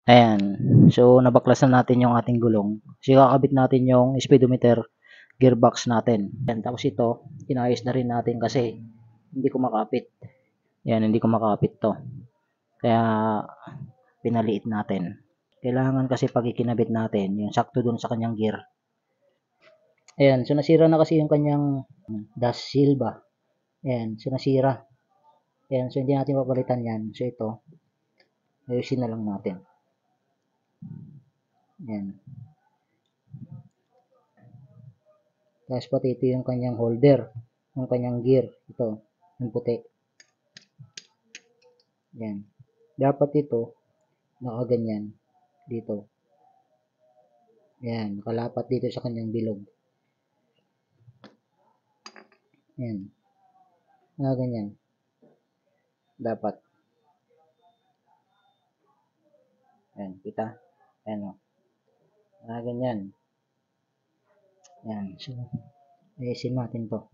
Ayan. So, nabaklasan natin yung ating gulong. So, kakabit natin yung speedometer gearbox natin. Ayan. Tapos ito, inayos na rin natin kasi hindi ko makapit. Ayan, hindi ko makapit to. Kaya, pinaliit natin. Kailangan kasi pag ikinabit natin, yung sakto dun sa kanyang gear. Ayan. So, nasira na kasi yung kanyang dash seal ba. Ayan. So, nasira. Ayan. So, hindi natin papalitan yan. So, ito, ayusin na lang natin. Ayan. Tapos pati ito yung kanyang holder, yung kanyang gear. Ito, yung puti. Yan. Dapat ito, nakaganyan dito. Yan, nakalapat dito sa kanyang bilog. Yan. Nakaganyan. Dapat. Yan, kita. Yan o. Nakaganyan. Yan. So, ayusin natin to.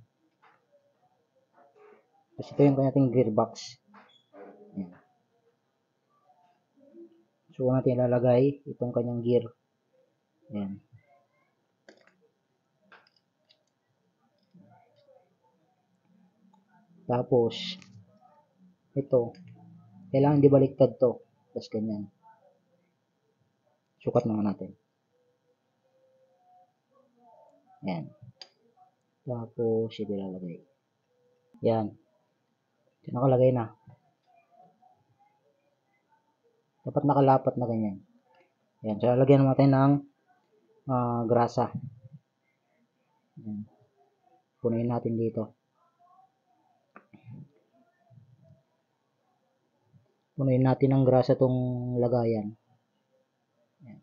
Tapos ito yung kanyang gearbox. Yan. So, natin ilalagay itong kanyang gear. Yan. Tapos, ito, kailangan di baliktad to. Tapos ganyan. Sukat naman natin. Yan. Tapos, ito ilalagay. Yan. Ito nakalagay na. Dapat nakalapat na ganyan. Yan. So, lalagyan natin ng grasa. Yan. Punuin natin dito. Punuin natin ng grasa tong lagayan. Yan.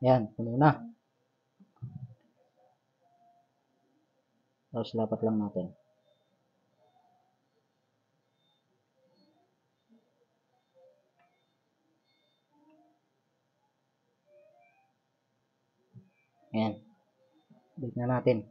Yan. Puno na. Tapos lapat lang natin. Yan. Balik na natin.